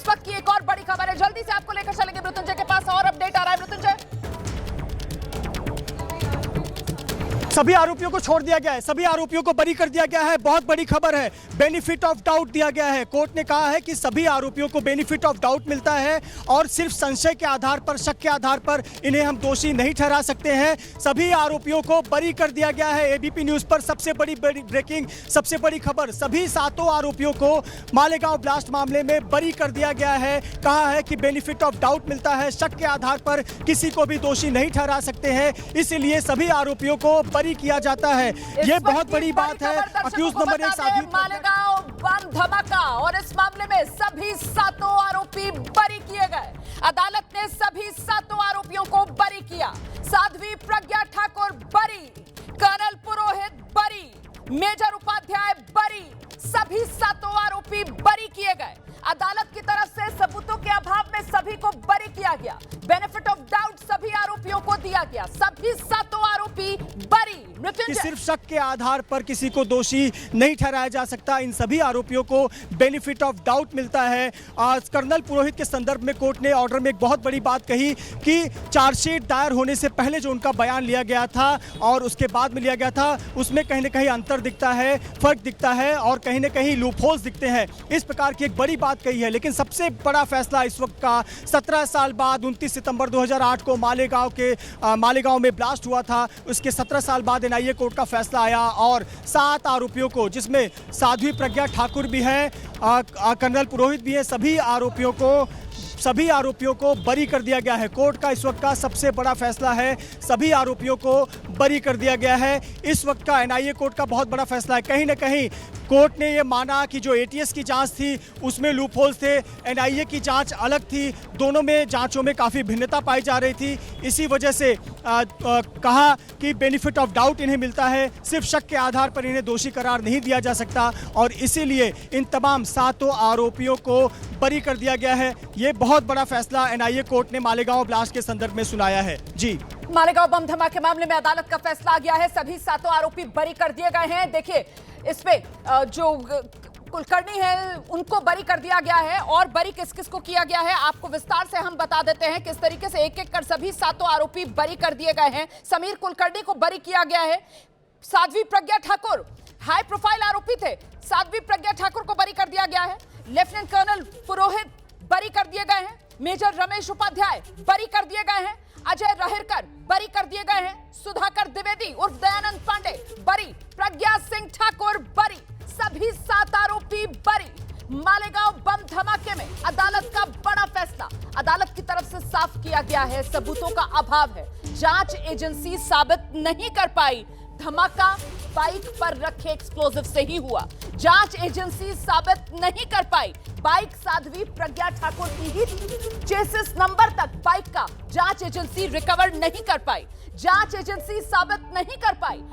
इस वक्त की एक और बड़ी खबर है, जल्दी से आपको लेकर चलेंगे मृत्युंजय के पास। और अपडेट आ रहा है मृत्युंजय। सभी आरोपियों को छोड़ दिया गया है, सभी आरोपियों को बरी कर दिया गया है। बहुत बड़ी खबर है, बेनिफिट ऑफ डाउट दिया गया है। कोर्ट ने कहा है कि सभी आरोपियों को बेनिफिट ऑफ डाउट मिलता है और सिर्फ संशय के आधार पर, शक के आधार पर इन्हें हम दोषी नहीं ठहरा सकते हैं। सभी आरोपियों को बरी कर दिया गया है। एबीपी न्यूज पर सबसे बड़ी ब्रेकिंग, सबसे बड़ी खबर, सभी 7 आरोपियों को मालेगांव ब्लास्ट मामले में बरी कर दिया गया है। कहा है कि बेनिफिट ऑफ डाउट मिलता है, शक के आधार पर किसी को भी दोषी नहीं ठहरा सकते हैं, इसलिए सभी आरोपियों को बरी किया जाता है। ये बहुत बड़ी बात है। अक्यूज नंबर 1 साध्वी मालेगांव बम धमाका और इस मामले में सभी 7 आरोपी बरी किए गए। अदालत ने सभी 7 आरोपियों को बरी किया। साध्वी प्रज्ञा ठाकुर बरी, कर्नल पुरोहित बरी, मेजर उपाध्याय बरी, सभी 7 आरोपी बरी किए गए। अदालत की तरफ से सबूतों के अभाव में सभी को बरी किया गया। बेनिफिट ऑफ डाउट सभी आरोपियों को दिया गया। सभी 7 आरोपी बरी। कि सिर्फ शक के आधार पर किसी को दोषी नहीं ठहराया जा सकता। इन सभी आरोपियों को बेनिफिट ऑफ डाउट मिलता है। आज कर्नल पुरोहित के संदर्भ में कोर्ट ने ऑर्डर में एक बहुत बड़ी बात कही कि चार्जशीट दायर होने से पहले जो उनका बयान लिया गया था और उसके बाद में लिया गया था, उसमें कहीं ना कहीं अंतर दिखता है, फर्क दिखता है और कहीं ना कहीं लूपहोल्स दिखते हैं। इस प्रकार की एक बड़ी बात कही है। लेकिन सबसे बड़ा फैसला इस वक्त का, 17 साल बाद 29 सितंबर 2008 को मालेगांव में ब्लास्ट हुआ था, उसके 17 साल बाद एनआईए कोर्ट का फैसला आया और 7 आरोपियों को, जिसमें साध्वी प्रज्ञा ठाकुर भी है, कर्नल पुरोहित भी है, सभी आरोपियों को बरी कर दिया गया है। कोर्ट का इस वक्त का सबसे बड़ा फैसला है, सभी आरोपियों को बरी कर दिया गया है। इस वक्त का एनआईए कोर्ट का बहुत बड़ा फैसला है। कहीं ना कहीं कोर्ट ने यह माना कि जो एटीएस की जांच थी उसमें लूपहोल्स थे, एनआईए की जांच अलग थी, दोनों में जांचों में काफ़ी भिन्नता पाई जा रही थी। इसी वजह से कहा कि बेनिफिट ऑफ डाउट इन्हें मिलता है, सिर्फ शक के आधार पर इन्हें दोषी करार नहीं दिया जा सकता और इसीलिए इन तमाम 7 आरोपियों को बरी कर दिया गया है। ये बहुत बड़ा फैसला एनआईए कोर्ट ने मालेगांव ब्लास्ट के संदर्भ में सुनाया है। जी, मालेगांव बम धमाके मामले में अदालत का फैसला आ गया है। सभी 7 आरोपी बरी कर दिए गए हैं। देखिए, इसमें जो कुलकर्णी है उनको बरी कर दिया गया है और बरी किस किस को किया गया है आपको विस्तार से हम बता देते हैं। किस तरीके से एक एक कर सभी 7 आरोपी बरी कर दिए गए हैं। समीर कुलकर्णी को बरी किया गया है। साध्वी प्रज्ञा ठाकुर हाई प्रोफाइल आरोपी थे, साध्वी प्रज्ञा ठाकुर को बरी कर दिया गया है। लेफ्टिनेंट कर्नल पुरोहित बरी कर दिए गए हैं। मेजर रमेश उपाध्याय बरी कर दिए गए हैं। अजय रहेरकर बरी कर दिए गए हैं। सुधाकर द्विवेदी उर्फ दयानंद पांडे बरी। प्रज्ञा सिंह ठाकुर बरी। सभी 7 आरोपी बरी। मालेगांव बम धमाके में अदालत का बड़ा फैसला। अदालत की तरफ से साफ किया गया है, सबूतों का अभाव है, जांच एजेंसी साबित नहीं कर पाई धमाका बाइक पर रखे एक्सप्लोजिव से ही हुआ। जांच एजेंसी साबित नहीं कर पाई बाइक साध्वी प्रज्ञा ठाकुर की ही चेसिस नंबर तक बाइक का जांच एजेंसी रिकवर नहीं कर पाई। जांच एजेंसी साबित नहीं कर पाई